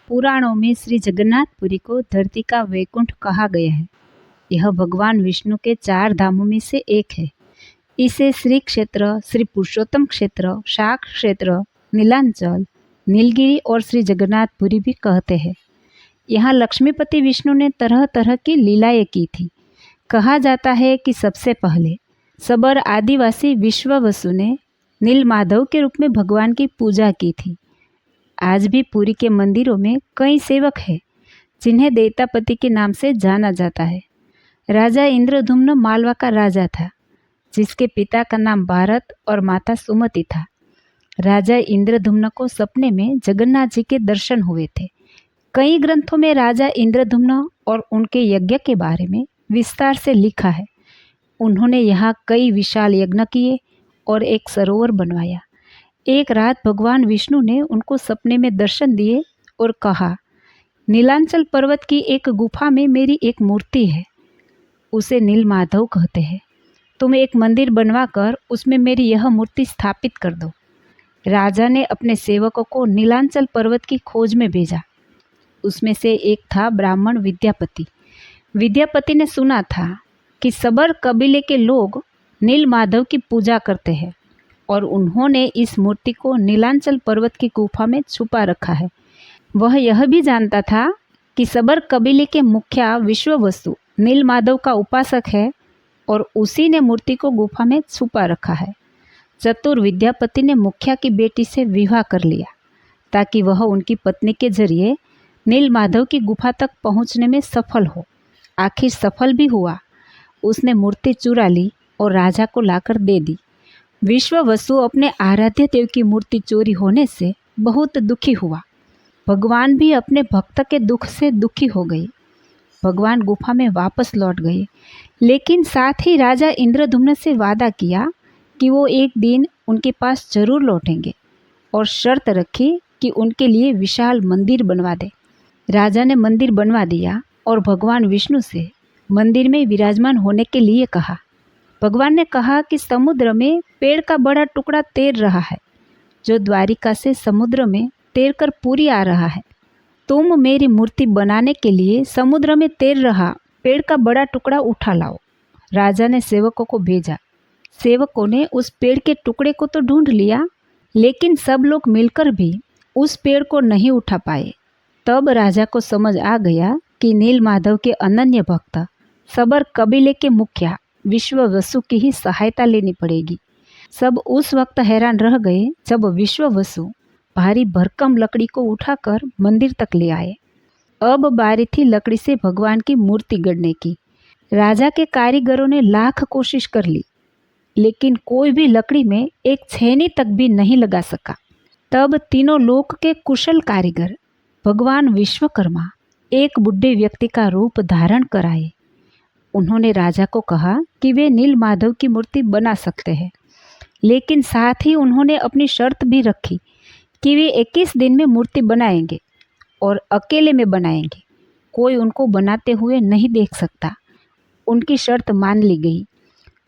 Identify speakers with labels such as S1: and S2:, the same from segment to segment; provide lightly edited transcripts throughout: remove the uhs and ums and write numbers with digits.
S1: पुराणों में श्री जगन्नाथपुरी को धरती का वैकुंठ कहा गया है। यह भगवान विष्णु के 4 धामों में से एक है। इसे श्री क्षेत्र, श्री पुरुषोत्तम क्षेत्र, शाक क्षेत्र, नीलांचल, नीलगिरी और श्री जगन्नाथपुरी भी कहते हैं। यहाँ लक्ष्मीपति विष्णु ने तरह तरह की लीलाएं की थी। कहा जाता है कि सबसे पहले सबर आदिवासी विश्ववसु ने नीलमाधव के रूप में भगवान की पूजा की थी। आज भी पुरी के मंदिरों में कई सेवक हैं जिन्हें देवतापति के नाम से जाना जाता है। राजा इंद्रद्युम्न मालवा का राजा था, जिसके पिता का नाम भारत और माता सुमति था। राजा इंद्रद्युम्न को सपने में जगन्नाथ जी के दर्शन हुए थे। कई ग्रंथों में राजा इंद्रद्युम्न और उनके यज्ञ के बारे में विस्तार से लिखा है। उन्होंने यहाँ कई विशाल यज्ञ किए और एक सरोवर बनवाया। एक रात भगवान विष्णु ने उनको सपने में दर्शन दिए और कहा, नीलांचल पर्वत की एक गुफा में मेरी एक मूर्ति है, उसे नीलमाधव कहते हैं। तुम एक मंदिर बनवाकर उसमें मेरी यह मूर्ति स्थापित कर दो। राजा ने अपने सेवकों को नीलांचल पर्वत की खोज में भेजा। उसमें से एक था ब्राह्मण विद्यापति। विद्यापति ने सुना था कि सबर कबीले के लोग नीलमाधव की पूजा करते हैं और उन्होंने इस मूर्ति को नीलांचल पर्वत की गुफा में छुपा रखा है। वह यह भी जानता था कि सबर कबीले के मुखिया विश्ववसु नीलमाधव का उपासक है और उसी ने मूर्ति को गुफा में छुपा रखा है। चतुर विद्यापति ने मुखिया की बेटी से विवाह कर लिया ताकि वह उनकी पत्नी के जरिए नीलमाधव की गुफा तक पहुंचने में सफल हो। आखिर सफल भी हुआ। उसने मूर्ति चुरा ली और राजा को लाकर दे दी। विश्ववसु अपने आराध्य देव की मूर्ति चोरी होने से बहुत दुखी हुआ। भगवान भी अपने भक्त के दुख से दुखी हो गए। भगवान गुफा में वापस लौट गए, लेकिन साथ ही राजा इंद्रद्युम्न से वादा किया कि वो एक दिन उनके पास जरूर लौटेंगे और शर्त रखी कि उनके लिए विशाल मंदिर बनवा दे। राजा ने मंदिर बनवा दिया और भगवान विष्णु से मंदिर में विराजमान होने के लिए कहा। भगवान ने कहा कि समुद्र में पेड़ का बड़ा टुकड़ा तैर रहा है, जो द्वारिका से समुद्र में तैरकर पुरी आ रहा है। तुम मेरी मूर्ति बनाने के लिए समुद्र में तैर रहा पेड़ का बड़ा टुकड़ा उठा लाओ। राजा ने सेवकों को भेजा। सेवकों ने उस पेड़ के टुकड़े को तो ढूंढ लिया, लेकिन सब लोग मिलकर भी उस पेड़ को नहीं उठा पाए। तब राजा को समझ आ गया कि नीलमाधव के अनन्य भक्त सबर कबीले के मुखिया विश्ववसु की ही सहायता लेनी पड़ेगी। सब उस वक्त हैरान रह गए जब विश्ववसु भारी भरकम लकड़ी को उठाकर मंदिर तक ले आए। अब बारी थी लकड़ी से भगवान की मूर्ति गढ़ने की। राजा के कारीगरों ने लाख कोशिश कर ली, लेकिन कोई भी लकड़ी में एक छेनी तक भी नहीं लगा सका। तब तीनों लोक के कुशल कारीगर भगवान विश्वकर्मा एक बुढ़े व्यक्ति का रूप धारण कर आए। उन्होंने राजा को कहा कि वे नीलमाधव की मूर्ति बना सकते हैं, लेकिन साथ ही उन्होंने अपनी शर्त भी रखी कि वे 21 दिन में मूर्ति बनाएंगे और अकेले में बनाएंगे। कोई उनको बनाते हुए नहीं देख सकता। उनकी शर्त मान ली गई।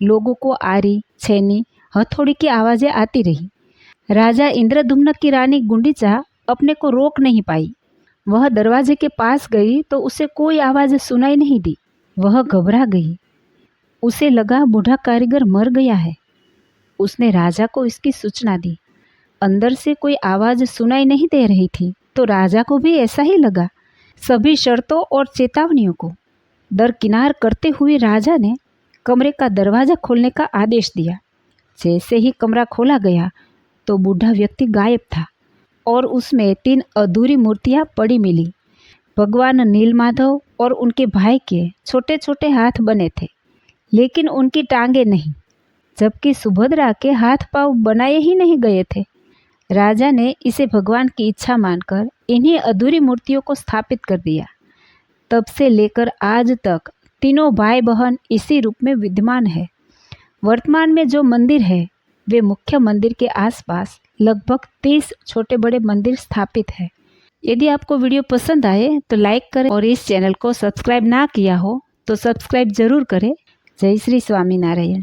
S1: लोगों को आरी, छेनी, हथौड़ी की आवाज़ें आती रही। राजा इंद्रद्युम्न की रानी गुंडीचा अपने को रोक नहीं पाई। वह दरवाजे के पास गई तो उसे कोई आवाज़ सुनाई नहीं दी। वह घबरा गई। उसे लगा बूढ़ा कारीगर मर गया है। उसने राजा को इसकी सूचना दी। अंदर से कोई आवाज़ सुनाई नहीं दे रही थी, तो राजा को भी ऐसा ही लगा। सभी शर्तों और चेतावनियों को दरकिनार करते हुए राजा ने कमरे का दरवाज़ा खोलने का आदेश दिया। जैसे ही कमरा खोला गया तो बूढ़ा व्यक्ति गायब था और उसमें 3 अधूरी मूर्तियां पड़ी मिली। भगवान नीलमाधव और उनके भाई के छोटे छोटे हाथ बने थे, लेकिन उनकी टांगे नहीं, जबकि सुभद्रा के हाथ पांव बनाए ही नहीं गए थे। राजा ने इसे भगवान की इच्छा मानकर इन्हीं अधूरी मूर्तियों को स्थापित कर दिया। तब से लेकर आज तक तीनों भाई बहन इसी रूप में विद्यमान है। वर्तमान में जो मंदिर है वे मुख्य मंदिर के आसपास लगभग 30 छोटे बड़े मंदिर स्थापित है। यदि आपको वीडियो पसंद आए तो लाइक करें और इस चैनल को सब्सक्राइब ना किया हो तो सब्सक्राइब जरूर करें। जय श्री स्वामीनारायण।